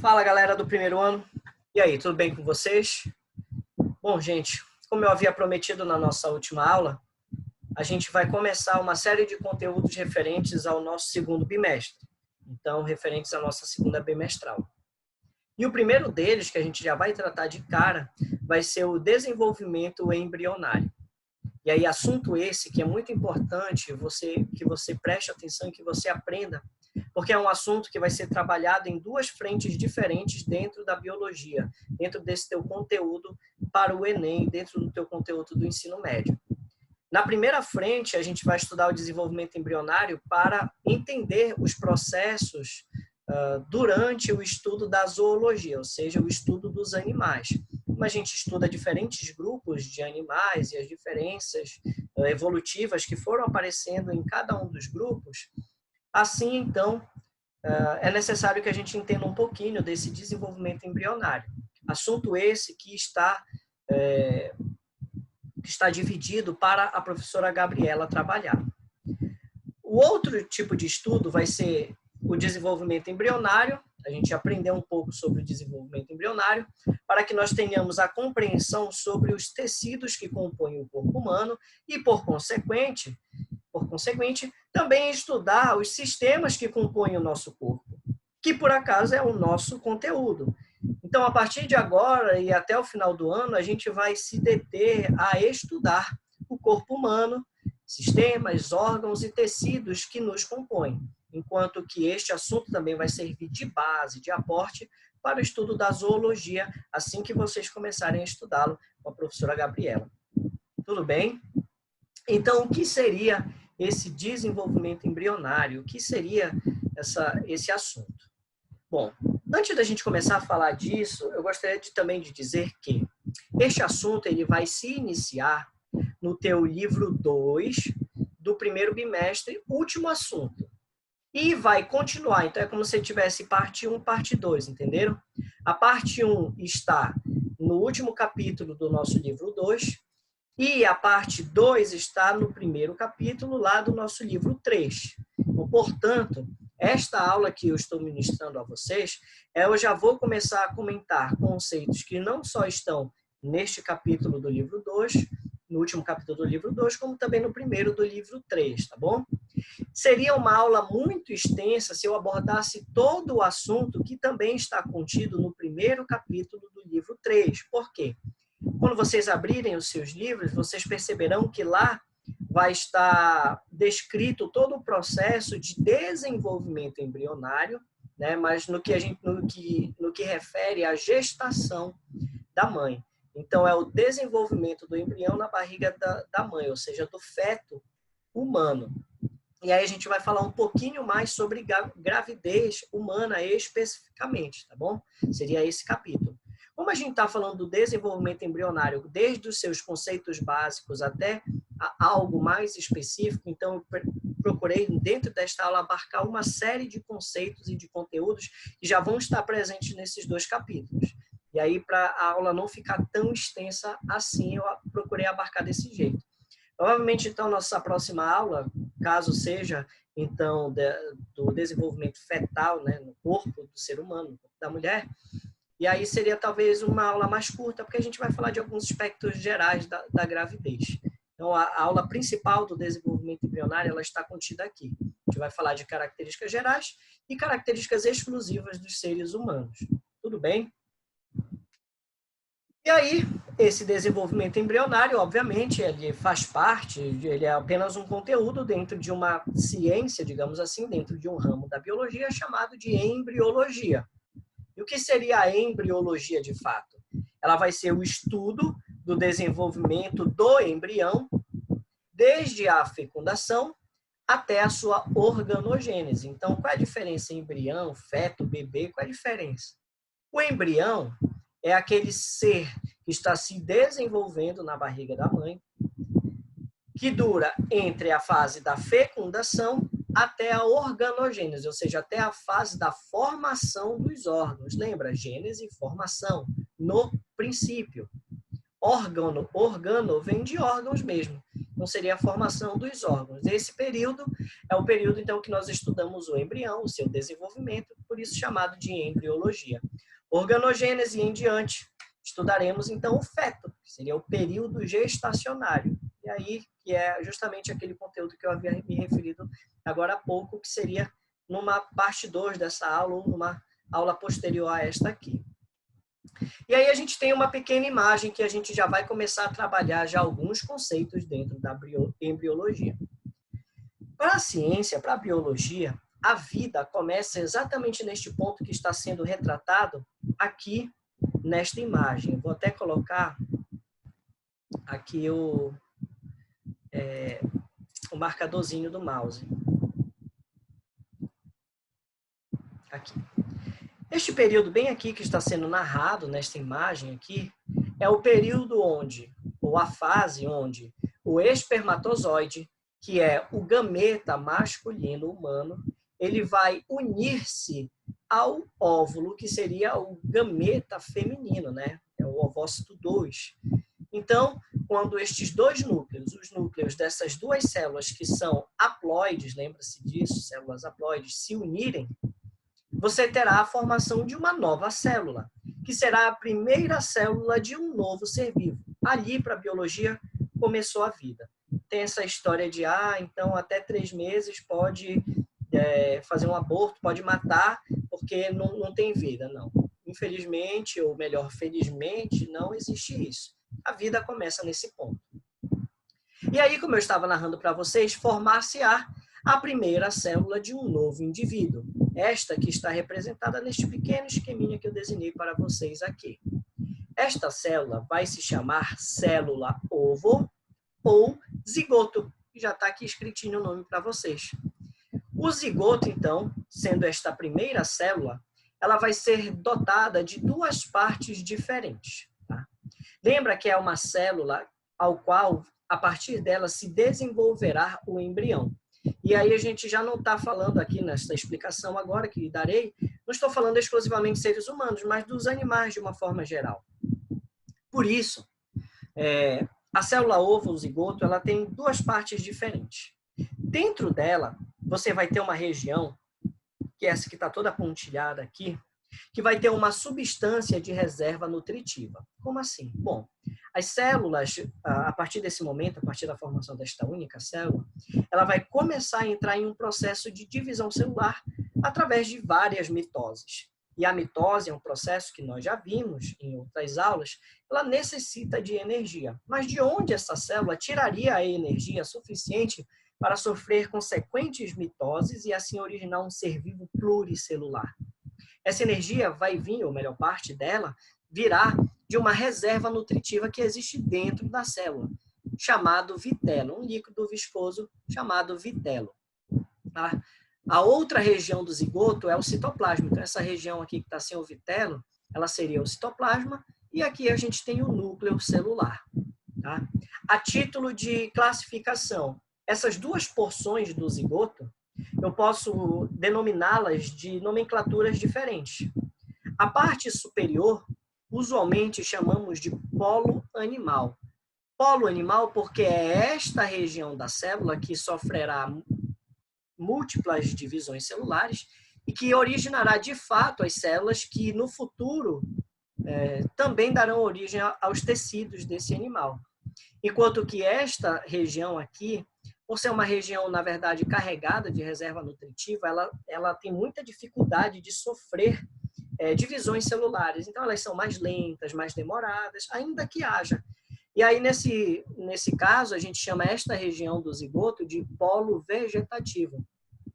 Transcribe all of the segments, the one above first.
Fala, galera do primeiro ano. E aí, tudo bem com vocês? Bom, gente, como eu havia prometido na nossa última aula, a gente vai começar uma série de conteúdos referentes ao nosso segundo bimestre. Então, referentes à nossa segunda bimestral. E o primeiro deles, que a gente já vai tratar de cara, vai ser o desenvolvimento embrionário. E aí, assunto esse que é muito importante que você preste atenção e que você aprenda, porque é um assunto que vai ser trabalhado em duas frentes diferentes dentro da biologia, dentro desse teu conteúdo para o Enem, dentro do teu conteúdo do ensino médio. Na primeira frente, a gente vai estudar o desenvolvimento embrionário para entender os processos durante o estudo da zoologia, ou seja, o estudo dos animais. Como a gente estuda diferentes grupos de animais e as diferenças evolutivas que foram aparecendo em cada um dos grupos, assim, então, é necessário que a gente entenda um pouquinho desse desenvolvimento embrionário. Assunto esse que está dividido para a professora Gabriela trabalhar. O outro tipo de estudo vai ser o desenvolvimento embrionário. A gente aprendeu um pouco sobre o desenvolvimento embrionário para que nós tenhamos a compreensão sobre os tecidos que compõem o corpo humano e, por conseguinte, também estudar os sistemas que compõem o nosso corpo, que por acaso é o nosso conteúdo. Então, a partir de agora e até o final do ano, a gente vai se deter a estudar o corpo humano, sistemas, órgãos e tecidos que nos compõem, enquanto que este assunto também vai servir de base, de aporte para o estudo da zoologia, assim que vocês começarem a estudá-lo com a professora Gabriela. Tudo bem? Então, o que seria esse desenvolvimento embrionário? O que seria esse assunto? Bom, antes da gente começar a falar disso, eu gostaria também de dizer que este assunto ele vai se iniciar no teu livro 2 do primeiro bimestre, último assunto. E vai continuar, então é como se tivesse parte 1, parte 2, entenderam? A parte 1 está no último capítulo do nosso livro 2, e a parte 2 está no primeiro capítulo lá do nosso livro 3. Então, portanto, esta aula que eu estou ministrando a vocês, eu já vou começar a comentar conceitos que não só estão neste capítulo do livro 2, no último capítulo do livro 2, como também no primeiro do livro 3, tá bom? Seria uma aula muito extensa se eu abordasse todo o assunto que também está contido no primeiro capítulo do livro 3. Por quê? Quando vocês abrirem os seus livros, vocês perceberão que lá vai estar descrito todo o processo de desenvolvimento embrionário, né? Mas no que refere à gestação da mãe. Então, é o desenvolvimento do embrião na barriga da mãe, ou seja, do feto humano. E aí a gente vai falar um pouquinho mais sobre gravidez humana especificamente, tá bom? Seria esse capítulo. Como a gente está falando do desenvolvimento embrionário, desde os seus conceitos básicos até algo mais específico, então eu procurei, dentro desta aula, abarcar uma série de conceitos e de conteúdos que já vão estar presentes nesses dois capítulos. E aí, para a aula não ficar tão extensa assim, eu procurei abarcar desse jeito. Provavelmente, então, nossa próxima aula, caso seja, então, do desenvolvimento fetal, né, no corpo do ser humano, no corpo da mulher, e aí seria talvez uma aula mais curta, porque a gente vai falar de alguns aspectos gerais da gravidez. Então, a aula principal do desenvolvimento embrionário, ela está contida aqui. A gente vai falar de características gerais e características exclusivas dos seres humanos. Tudo bem? E aí, esse desenvolvimento embrionário, obviamente, ele faz parte, ele é apenas um conteúdo dentro de uma ciência, digamos assim, dentro de um ramo da biologia chamado de embriologia. E o que seria a embriologia de fato? Ela vai ser o estudo do desenvolvimento do embrião, desde a fecundação até a sua organogênese. Então, qual é a diferença entre embrião, feto, bebê? Qual é a diferença? O embrião é aquele ser que está se desenvolvendo na barriga da mãe, que dura entre a fase da fecundação até a organogênese, ou seja, até a fase da formação dos órgãos. Lembra? Gênese e formação, no princípio. Organo vem de órgãos mesmo. Então, seria a formação dos órgãos. Esse período é o período, então, que nós estudamos o embrião, o seu desenvolvimento, por isso chamado de embriologia. Organogênese em diante, estudaremos, então, o feto, que seria o período gestacionário. E aí, que é justamente aquele conteúdo que eu havia me referido agora há pouco, que seria numa parte 2 dessa aula, ou numa aula posterior a esta aqui. E aí a gente tem uma pequena imagem que a gente já vai começar a trabalhar já alguns conceitos dentro da embriologia. Para a ciência, para a biologia, a vida começa exatamente neste ponto que está sendo retratado aqui nesta imagem. Vou até colocar aqui o marcadorzinho do mouse. Aqui. Este período bem aqui que está sendo narrado nesta imagem aqui é o período onde, ou a fase onde, o espermatozoide, que é o gameta masculino humano, ele vai unir-se ao óvulo, que seria o gameta feminino, né? É o ovócito 2. Então, quando estes dois núcleos, os núcleos dessas duas células que são haploides, lembra-se disso, células haploides, se unirem, você terá a formação de uma nova célula, que será a primeira célula de um novo ser vivo. Ali, para a biologia, começou a vida. Tem essa história de, então até 3 meses pode fazer um aborto, pode matar, porque não tem vida. Não. Infelizmente, ou melhor, felizmente, não existe isso. A vida começa nesse ponto. E aí, como eu estava narrando para vocês, formar-se-á a primeira célula de um novo indivíduo. Esta que está representada neste pequeno esqueminha que eu desenhei para vocês aqui. Esta célula vai se chamar célula ovo ou zigoto, que já está aqui escritinho o nome para vocês. O zigoto, então, sendo esta primeira célula, ela vai ser dotada de duas partes diferentes. Tá? Lembra que é uma célula ao qual, a partir dela, se desenvolverá o embrião. E aí a gente já não está falando aqui nesta explicação agora que darei, não estou falando exclusivamente de seres humanos, mas dos animais de uma forma geral. Por isso, a célula ovo, o zigoto, ela tem duas partes diferentes. Dentro dela, você vai ter uma região, que é essa que está toda pontilhada aqui, que vai ter uma substância de reserva nutritiva. Como assim? Bom, as células, a partir desse momento, a partir da formação desta única célula, ela vai começar a entrar em um processo de divisão celular através de várias mitoses. E a mitose é um processo que nós já vimos em outras aulas, ela necessita de energia. Mas de onde essa célula tiraria a energia suficiente para sofrer consequentes mitoses e assim originar um ser vivo pluricelular? Essa energia vai vir, ou melhor, parte dela, virá de uma reserva nutritiva que existe dentro da célula, chamado vitelo, um líquido viscoso chamado vitelo. Tá? A outra região do zigoto é o citoplasma. Então, essa região aqui que está sem o vitelo, ela seria o citoplasma, e aqui a gente tem o núcleo celular. Tá? A título de classificação, essas duas porções do zigoto, eu posso denominá-las de nomenclaturas diferentes. A parte superior, usualmente chamamos de polo animal. Polo animal porque é esta região da célula que sofrerá múltiplas divisões celulares e que originará, de fato, as células que, no futuro, também darão origem aos tecidos desse animal. Enquanto que esta região aqui, por ser uma região, na verdade, carregada de reserva nutritiva, ela tem muita dificuldade de sofrer divisões celulares. Então, elas são mais lentas, mais demoradas, ainda que haja. E aí, nesse caso, a gente chama esta região do zigoto de polo vegetativo.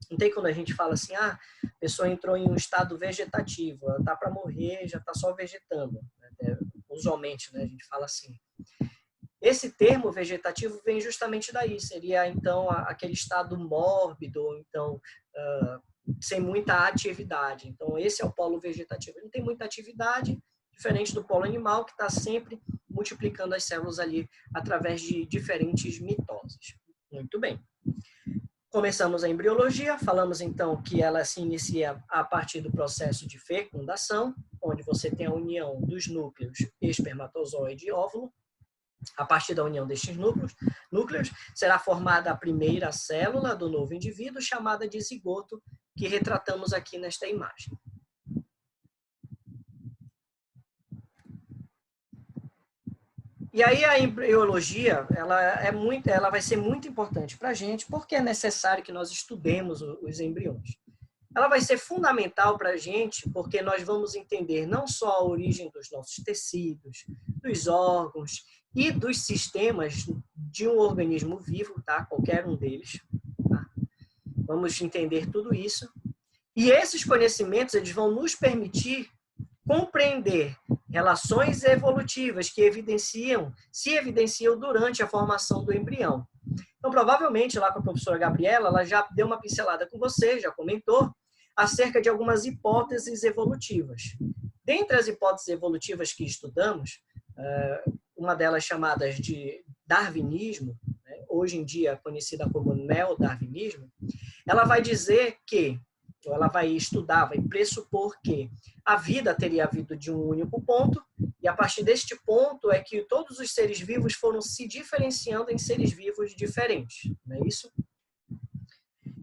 Não tem quando a gente fala assim, a pessoa entrou em um estado vegetativo, ela está para morrer, já está só vegetando. Usualmente, né, a gente fala assim. Esse termo vegetativo vem justamente daí, seria então aquele estado mórbido, ou então sem muita atividade. Então esse é o polo vegetativo. Ele não tem muita atividade, diferente do polo animal, que está sempre multiplicando as células ali através de diferentes mitoses. Muito bem. Começamos a embriologia, falamos então que ela se inicia a partir do processo de fecundação, onde você tem a união dos núcleos espermatozoide e óvulo. A partir da união destes núcleos, será formada a primeira célula do novo indivíduo, chamada de zigoto, que retratamos aqui nesta imagem. E aí a embriologia, ela vai ser muito importante para a gente, porque é necessário que nós estudemos os embriões. Ela vai ser fundamental para a gente, porque nós vamos entender não só a origem dos nossos tecidos, dos órgãos e dos sistemas de um organismo vivo, tá? Qualquer um deles. Tá? Vamos entender tudo isso. E esses conhecimentos, eles vão nos permitir compreender relações evolutivas que se evidenciam durante a formação do embrião. Então, provavelmente, lá com a professora Gabriela, ela já deu uma pincelada com você, já comentou, acerca de algumas hipóteses evolutivas. Dentre as hipóteses evolutivas que estudamos, uma delas chamada de darwinismo, hoje em dia conhecida como neodarwinismo, ela vai dizer que, ela vai estudar, vai pressupor que a vida teria havido de um único ponto, e a partir deste ponto é que todos os seres vivos foram se diferenciando em seres vivos diferentes, não é isso?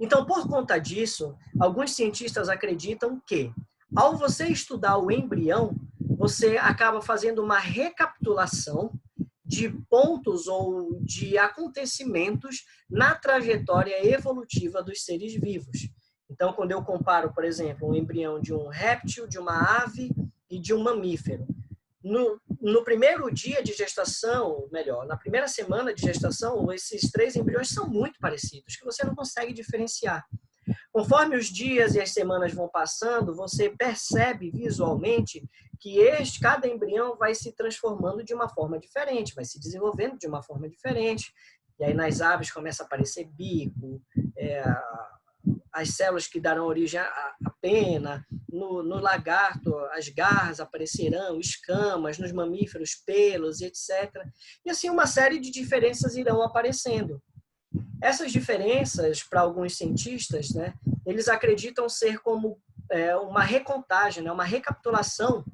Então, por conta disso, alguns cientistas acreditam que, ao você estudar o embrião, você acaba fazendo uma recapitulação de pontos ou de acontecimentos na trajetória evolutiva dos seres vivos. Então, quando eu comparo, por exemplo, um embrião de um réptil, de uma ave e de um mamífero, no primeiro dia de gestação, melhor, na primeira semana de gestação, esses três embriões são muito parecidos, que você não consegue diferenciar. Conforme os dias e as semanas vão passando, você percebe visualmente que cada embrião vai se transformando de uma forma diferente, vai se desenvolvendo de uma forma diferente. E aí nas aves começa a aparecer bico, as células que darão origem à pena, no lagarto as garras aparecerão, escamas, nos mamíferos pelos, etc. E assim uma série de diferenças irão aparecendo. Essas diferenças, para alguns cientistas, né, eles acreditam ser como uma recontagem, né, uma recapitulação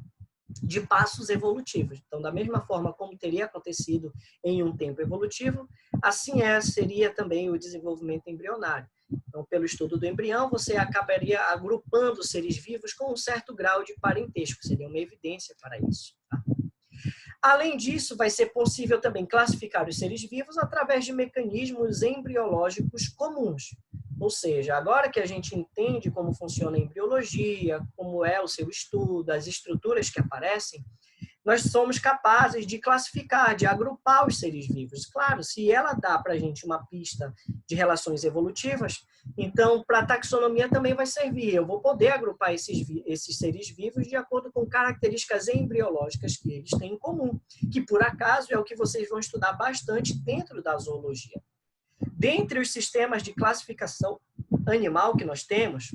de passos evolutivos. Então, da mesma forma como teria acontecido em um tempo evolutivo, assim seria também o desenvolvimento embrionário. Então, pelo estudo do embrião, você acabaria agrupando seres vivos com um certo grau de parentesco, seria uma evidência para isso. Tá? Além disso, vai ser possível também classificar os seres vivos através de mecanismos embriológicos comuns. Ou seja, agora que a gente entende como funciona a embriologia, como é o seu estudo, as estruturas que aparecem, nós somos capazes de classificar, de agrupar os seres vivos. Claro, se ela dá para a gente uma pista de relações evolutivas, então para a taxonomia também vai servir. Eu vou poder agrupar esses seres vivos de acordo com características embriológicas que eles têm em comum, que por acaso é o que vocês vão estudar bastante dentro da zoologia. Dentre os sistemas de classificação animal que nós temos,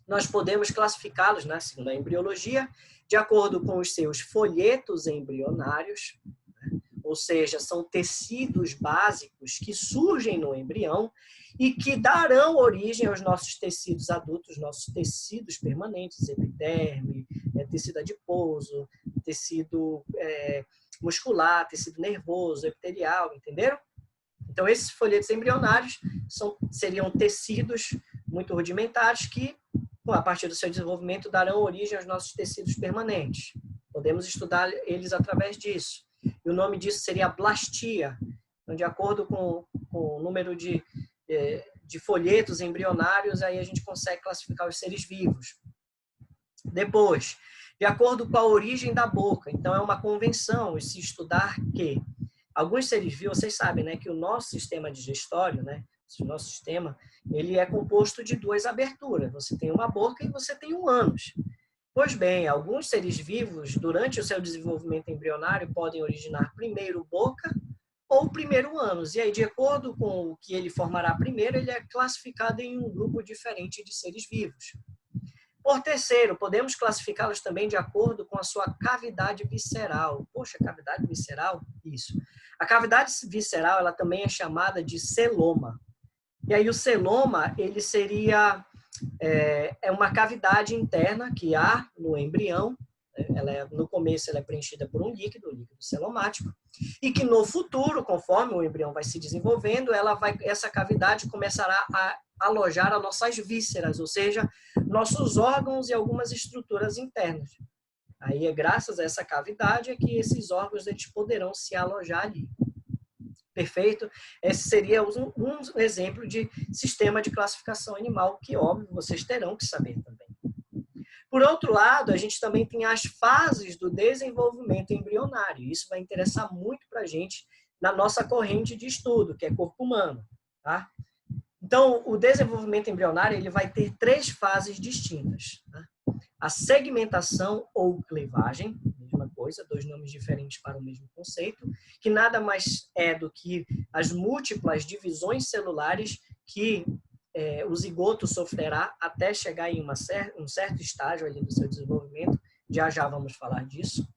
nós podemos classificá-los, né, segundo a embriologia, de acordo com os seus folhetos embrionários, né, ou seja, são tecidos básicos que surgem no embrião e que darão origem aos nossos tecidos adultos, nossos tecidos permanentes, epiderme, tecido adiposo, tecido muscular, tecido nervoso, epitelial, entenderam? Então, esses folhetos embrionários seriam tecidos muito rudimentares que, a partir do seu desenvolvimento, darão origem aos nossos tecidos permanentes. Podemos estudar eles através disso. E o nome disso seria blastia. Então, de acordo com o número de folhetos embrionários, aí a gente consegue classificar os seres vivos. Depois, de acordo com a origem da boca. Então, é uma convenção se estudar que alguns seres vivos, vocês sabem, né, que o nosso sistema digestório, né, o nosso sistema, ele é composto de duas aberturas. Você tem uma boca e você tem um ânus. Pois bem, alguns seres vivos, durante o seu desenvolvimento embrionário, podem originar primeiro boca ou primeiro ânus. E aí, de acordo com o que ele formará primeiro, ele é classificado em um grupo diferente de seres vivos. Por terceiro, podemos classificá-los também de acordo com a sua cavidade visceral. Poxa, cavidade visceral? Isso. A cavidade visceral, ela também é chamada de celoma. E aí o celoma, ele seria uma cavidade interna que há no embrião, No começo ela é preenchida por um líquido celomático, e que no futuro, conforme o embrião vai se desenvolvendo, essa cavidade começará a alojar as nossas vísceras, ou seja, nossos órgãos e algumas estruturas internas. Aí é graças a essa cavidade que esses órgãos eles poderão se alojar ali. Perfeito? Esse seria um exemplo de sistema de classificação animal que, óbvio, vocês terão que saber também. Por outro lado, a gente também tem as fases do desenvolvimento embrionário. Isso vai interessar muito para a gente na nossa corrente de estudo, que é corpo humano. Tá? Então, o desenvolvimento embrionário ele vai ter 3 fases distintas. Tá? A segmentação ou clivagem, mesma coisa, 2 nomes diferentes para o mesmo conceito, que nada mais é do que as múltiplas divisões celulares que o zigoto sofrerá até chegar em um certo estágio ali do seu desenvolvimento. Já vamos falar disso.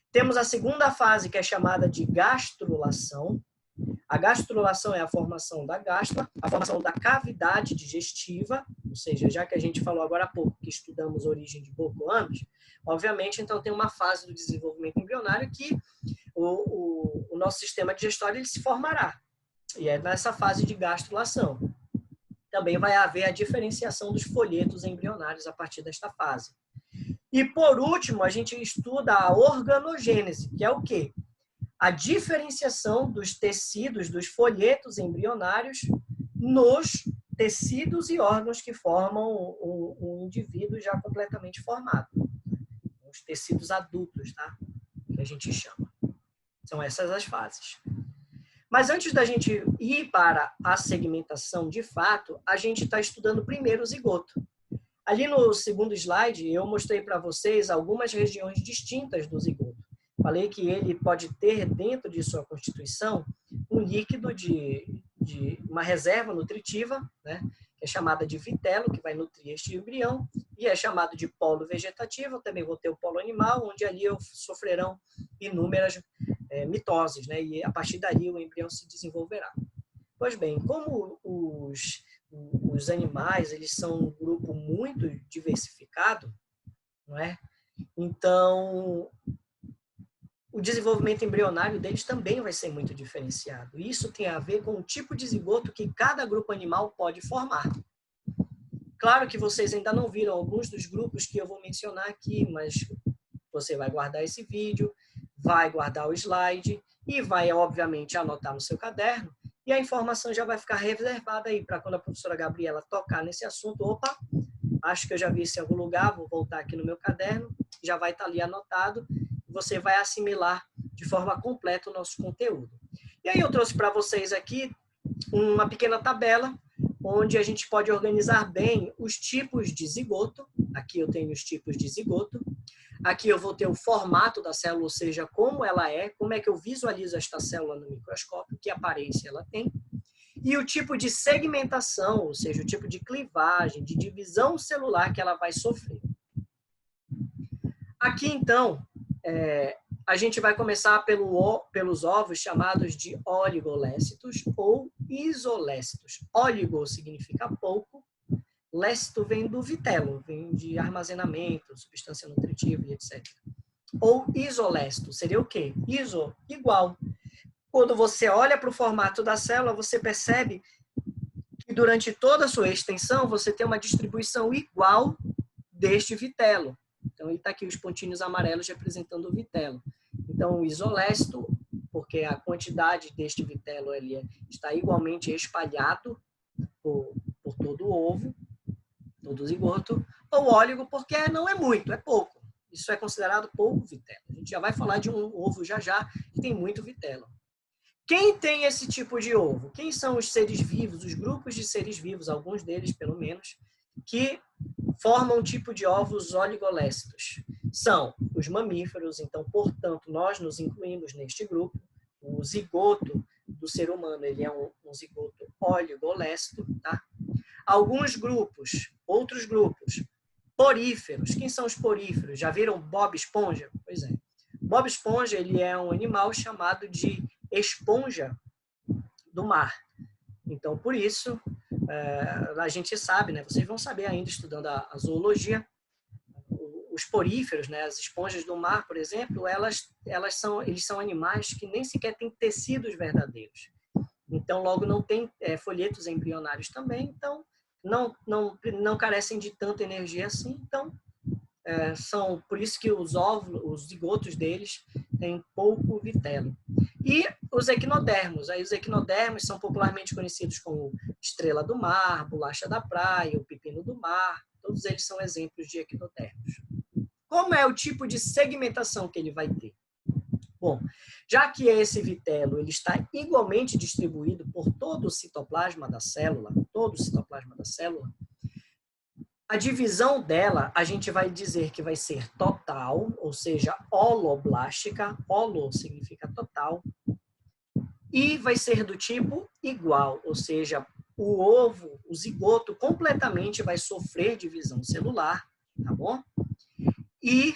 Temos a segunda fase, que é chamada de gastrulação. A gastrulação é a formação da gástrula, a formação da cavidade digestiva, ou seja, já que a gente falou agora há pouco que estudamos origem de bocoanos, obviamente, então, tem uma fase do desenvolvimento embrionário que o nosso sistema digestório ele se formará. E é nessa fase de gastrulação. Também vai haver a diferenciação dos folhetos embrionários a partir desta fase. E, por último, a gente estuda a organogênese, que é o quê? A diferenciação dos tecidos, dos folhetos embrionários, nos tecidos e órgãos que formam um indivíduo já completamente formado. Os tecidos adultos, tá? Que a gente chama. São essas as fases. Mas antes da gente ir para a segmentação de fato, a gente está estudando primeiro o zigoto. Ali no segundo slide, eu mostrei para vocês algumas regiões distintas do zigoto. Falei que ele pode ter dentro de sua constituição um líquido de uma reserva nutritiva, né, que é chamada de vitelo, que vai nutrir este embrião, e é chamado de polo vegetativo. Eu também vou ter o polo animal, onde ali sofrerão inúmeras mitoses, né, e a partir dali o embrião se desenvolverá. Pois bem, como os animais eles são um grupo muito diversificado, não é? Então, o desenvolvimento embrionário deles também vai ser muito diferenciado. Isso tem a ver com o tipo de zigoto que cada grupo animal pode formar. Claro que vocês ainda não viram alguns dos grupos que eu vou mencionar aqui, mas você vai guardar esse vídeo, vai guardar o slide e vai, obviamente, anotar no seu caderno, e a informação já vai ficar reservada aí para quando a professora Gabriela tocar nesse assunto. Opa, acho que eu já vi isso em algum lugar, vou voltar aqui no meu caderno, já vai estar ali anotado, e você vai assimilar de forma completa o nosso conteúdo. E aí eu trouxe para vocês aqui uma pequena tabela, onde a gente pode organizar bem os tipos de zigoto. Aqui eu tenho os tipos de zigoto. Aqui eu vou ter o formato da célula, ou seja, como ela é, como é que eu visualizo esta célula no microscópio, que aparência ela tem. E o tipo de segmentação, ou seja, o tipo de clivagem, de divisão celular que ela vai sofrer. Aqui, então, a gente vai começar pelos ovos chamados de oligolécitos ou isolécitos. Oligo significa pouco, lécito vem do vitelo, vem de armazenamento, substância nutritiva e etc. Ou isolécito, seria o quê? Iso, igual. Quando você olha para o formato da célula, você percebe que durante toda a sua extensão, você tem uma distribuição igual deste vitelo. Então, está aqui os pontinhos amarelos representando o vitelo. Então, o isolécito, porque a quantidade deste vitelo ele está igualmente espalhado por todo o ovo, todo o zigoto, ou óligo, porque não é muito, é pouco. Isso é considerado pouco vitelo. A gente já vai falar de um ovo já que tem muito vitelo. Quem tem esse tipo de ovo? Quem são os seres vivos, os grupos de seres vivos, alguns deles pelo menos, que formam um tipo de ovos oligolécitos? São os mamíferos, então, portanto, nós nos incluímos neste grupo. O zigoto do ser humano, ele é um zigoto oligolécito, tá? Alguns grupos, outros grupos, poríferos. Quem são os poríferos? Já viram Bob Esponja? Pois é. Bob Esponja, ele é um animal chamado de esponja do mar. Então, por isso, a gente sabe, né? Vocês vão saber ainda estudando a zoologia, os poríferos, né, as esponjas do mar, por exemplo, eles são animais que nem sequer têm tecidos verdadeiros. Então, logo, não tem folhetos embrionários também, então não carecem de tanta energia assim. Então, são por isso que os óvulos, os zigotos deles têm pouco vitelo. E os equinodermos. Aí os equinodermos são popularmente conhecidos como estrela do mar, bolacha da praia, o pepino do mar. Todos eles são exemplos de equinodermos. Como é o tipo de segmentação que ele vai ter? Bom, já que esse vitelo ele está igualmente distribuído por todo o citoplasma da célula, a divisão dela, a gente vai dizer que vai ser total, ou seja, holoblástica, holo significa total, e vai ser do tipo igual, ou seja, o ovo, o zigoto, completamente vai sofrer divisão celular, tá bom? E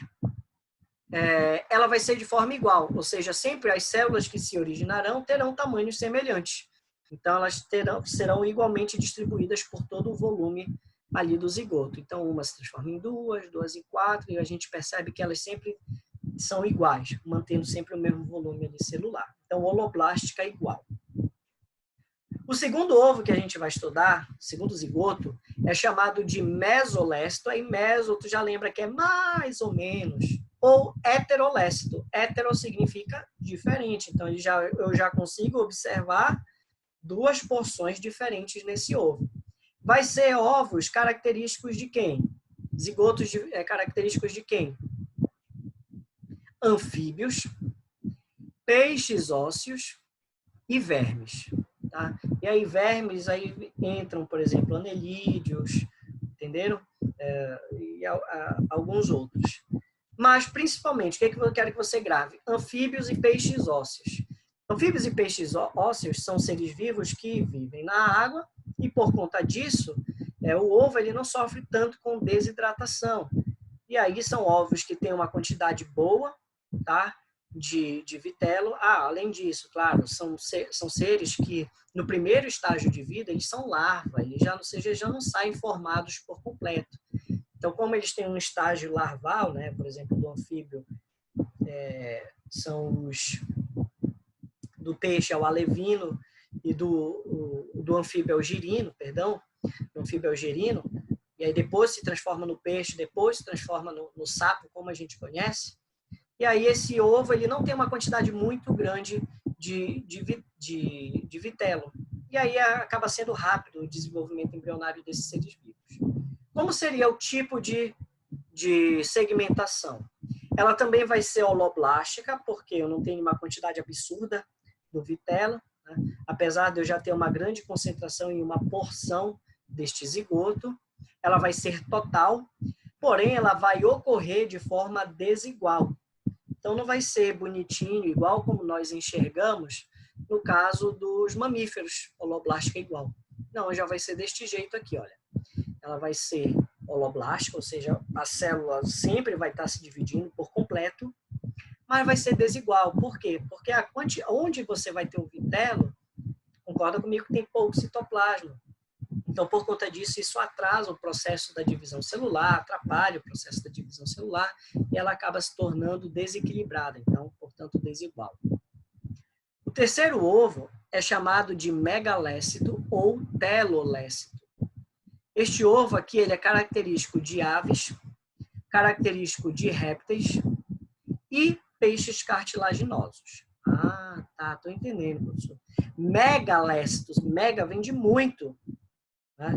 ela vai ser de forma igual, ou seja, sempre as células que se originarão terão tamanhos semelhantes. Então, elas serão igualmente distribuídas por todo o volume ali do zigoto. Então, uma se transforma em duas em quatro, e a gente percebe que elas sempre são iguais, mantendo sempre o mesmo volume ali celular. Então, holoblástica é igual. O segundo ovo que a gente vai estudar, o segundo zigoto, é chamado de mesolécito. Aí meso, tu já lembra que é mais ou menos. Ou heterolécito. Hetero significa diferente. Então, eu já consigo observar duas porções diferentes nesse ovo. Vai ser ovos característicos de quem? Zigotos característicos de quem? Anfíbios, peixes ósseos e vermes. Tá? E aí vermes aí entram, por exemplo, anelídeos, entenderam? E alguns outros. Mas, principalmente, o que eu quero que você grave? Anfíbios e peixes ósseos. Anfíbios e peixes ósseos são seres vivos que vivem na água e, por conta disso, o ovo ele não sofre tanto com desidratação. E aí são ovos que têm uma quantidade boa, tá? de vitelo. Além disso, claro, são seres que, no primeiro estágio de vida, eles são larva, eles já não saem formados por completo. Então, como eles têm um estágio larval, né, por exemplo, do anfíbio, são do peixe é o alevino e do anfíbio é o girino, perdão, do anfíbio é o girino, e aí depois se transforma no peixe, depois se transforma no sapo, como a gente conhece. E aí esse ovo ele não tem uma quantidade muito grande de vitelo. E aí acaba sendo rápido o desenvolvimento embrionário desses seres vivos. Como seria o tipo de segmentação? Ela também vai ser holoblástica, porque eu não tenho uma quantidade absurda do vitelo, né? Apesar de eu já ter uma grande concentração em uma porção deste zigoto. Ela vai ser total, porém ela vai ocorrer de forma desigual. Então, não vai ser bonitinho, igual como nós enxergamos no caso dos mamíferos, holoblástica igual. Não, já vai ser deste jeito aqui, olha. Ela vai ser holoblástica, ou seja, a célula sempre vai estar se dividindo por completo, mas vai ser desigual. Por quê? Porque onde você vai ter o vitelo, concorda comigo que tem pouco citoplasma. Então, por conta disso, isso atrasa o processo da divisão celular, atrapalha o processo da divisão celular e ela acaba se tornando desequilibrada, então, portanto, desigual. O terceiro ovo é chamado de megalécito ou telolécito. Este ovo aqui ele é característico de aves, característico de répteis e peixes cartilaginosos. Tá, estou entendendo, professor. Megalécitos, mega vem de muito, né?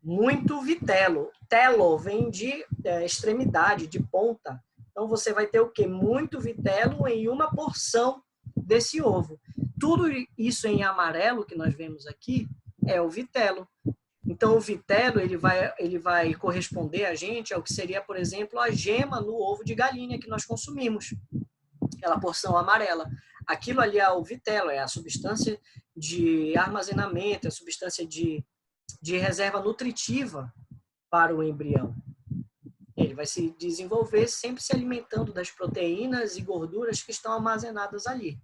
Muito vitelo. Telo vem de extremidade, de ponta. Então, você vai ter o quê? Muito vitelo em uma porção desse ovo. Tudo isso em amarelo que nós vemos aqui é o vitelo. Então, o vitelo ele vai corresponder a gente ao que seria, por exemplo, a gema no ovo de galinha que nós consumimos. Aquela porção amarela. Aquilo ali é o vitelo, é a substância de armazenamento, é a substância de reserva nutritiva para o embrião. Ele vai se desenvolver sempre se alimentando das proteínas e gorduras que estão armazenadas ali.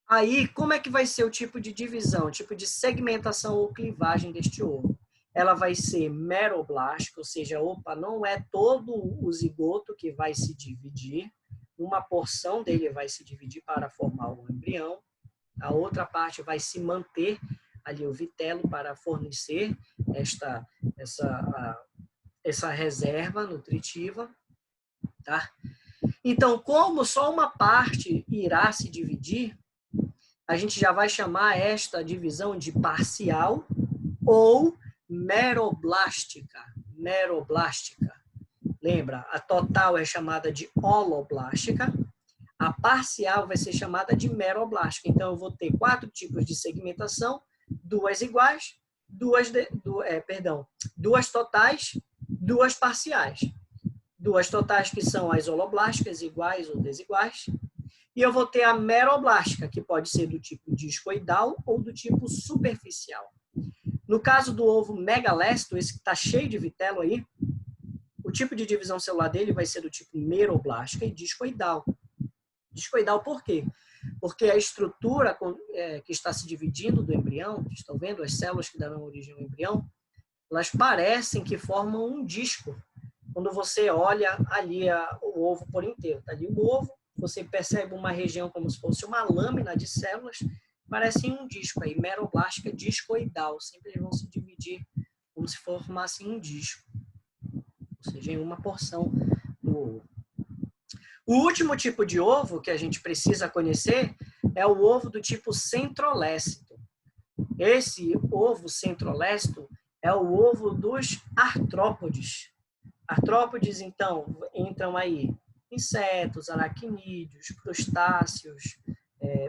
Aí, como é que vai ser o tipo de divisão, o tipo de segmentação ou clivagem deste ovo? ela vai ser meroblástica, ou seja, não é todo o zigoto que vai se dividir, uma porção dele vai se dividir para formar o embrião, a outra parte vai se manter ali o vitelo para fornecer essa reserva nutritiva, tá? Então, como só uma parte irá se dividir, a gente já vai chamar esta divisão de parcial ou meroblástica. Meroblástica. Lembra, a total é chamada de holoblástica, a parcial vai ser chamada de meroblástica. Então, eu vou ter 4 tipos de segmentação, 2 iguais, 2 totais, 2 parciais. 2 totais que são as holoblásticas, iguais ou desiguais. E eu vou ter a meroblástica, que pode ser do tipo discoidal ou do tipo superficial. No caso do ovo megalécito, esse que está cheio de vitelo aí, o tipo de divisão celular dele vai ser do tipo meroblástica e discoidal. Discoidal por quê? Porque a estrutura que está se dividindo do embrião, estão vendo as células que darão origem ao embrião, elas parecem que formam um disco. Quando você olha ali o ovo por inteiro, está ali o ovo, você percebe uma região como se fosse uma lâmina de células, parece um disco aí, meroblástica discoidal, sempre eles vão se dividir como se formassem um disco, ou seja, em uma porção do ovo. O último tipo de ovo que a gente precisa conhecer é o ovo do tipo centrolécito. Esse ovo centrolécito é o ovo dos artrópodes. Artrópodes, então, entram aí insetos, aracnídeos, crustáceos,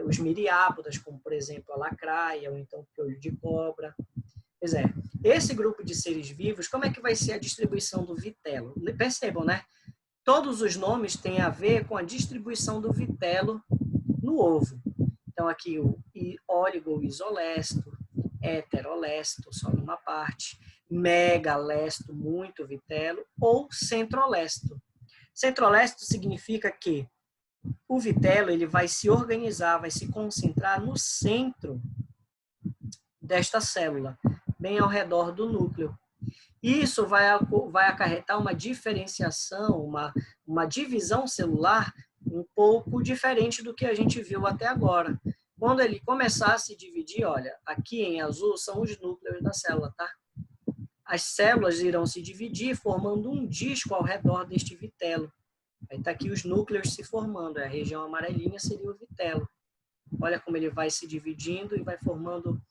os miriápodas, como, por exemplo, a lacraia, ou então o piolho de cobra. Pois é, esse grupo de seres vivos, como é que vai ser a distribuição do vitelo? Percebam, né? Todos os nomes têm a ver com a distribuição do vitelo no ovo. Então, aqui o oligo-isolécito, heterolécito, só numa parte, megalécito, muito vitelo, ou centrolécito. Centrolécito significa que o vitelo ele vai se organizar, vai se concentrar no centro desta célula, bem ao redor do núcleo. Isso vai acarretar uma diferenciação, uma divisão celular um pouco diferente do que a gente viu até agora. Quando ele começar a se dividir, olha, aqui em azul são os núcleos da célula, tá? As células irão se dividir formando um disco ao redor deste vitelo. Aí está aqui os núcleos se formando, a região amarelinha seria o vitelo. Olha como ele vai se dividindo e vai formando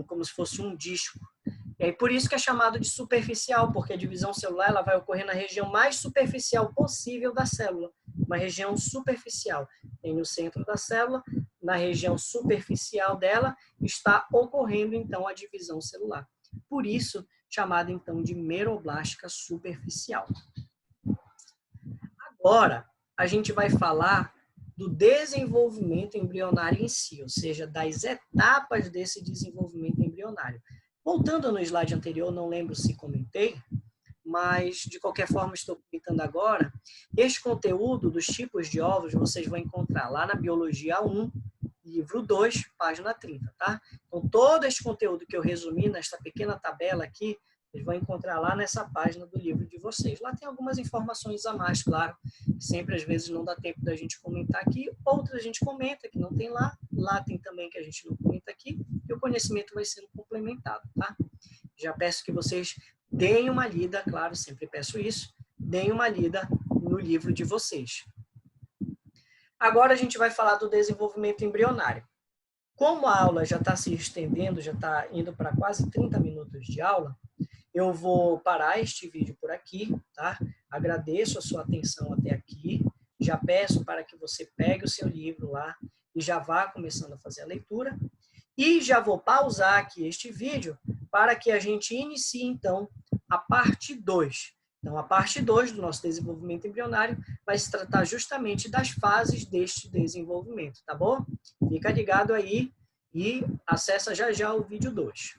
como se fosse um disco. E aí, por isso que é chamado de superficial, porque a divisão celular ela vai ocorrer na região mais superficial possível da célula, uma região superficial. Tem no centro da célula, na região superficial dela, está ocorrendo, então, a divisão celular. Por isso, chamada, então, de meroblástica superficial. Agora, a gente vai falar do desenvolvimento embrionário em si, ou seja, das etapas desse desenvolvimento embrionário. Voltando no slide anterior, não lembro se comentei, mas de qualquer forma estou comentando agora. Este conteúdo dos tipos de ovos vocês vão encontrar lá na Biologia 1, livro 2, página 30, tá? Então, todo este conteúdo que eu resumi nesta pequena tabela aqui, vocês vão encontrar lá nessa página do livro de vocês. Lá tem algumas informações a mais, claro, que sempre às vezes não dá tempo da gente comentar aqui, outras a gente comenta que não tem lá, lá tem também que a gente não comenta aqui, e o conhecimento vai sendo complementado, tá? Já peço que vocês deem uma lida, claro, sempre peço isso, deem uma lida no livro de vocês. Agora a gente vai falar do desenvolvimento embrionário. Como a aula já está se estendendo, já está indo para quase 30 minutos de aula, eu vou parar este vídeo por aqui, tá? Agradeço a sua atenção até aqui. Já peço para que você pegue o seu livro lá e já vá começando a fazer a leitura. E já vou pausar aqui este vídeo para que a gente inicie, então, a parte 2. Então, a parte 2 do nosso desenvolvimento embrionário vai se tratar justamente das fases deste desenvolvimento, tá bom? Fica ligado aí e acessa já já o vídeo 2.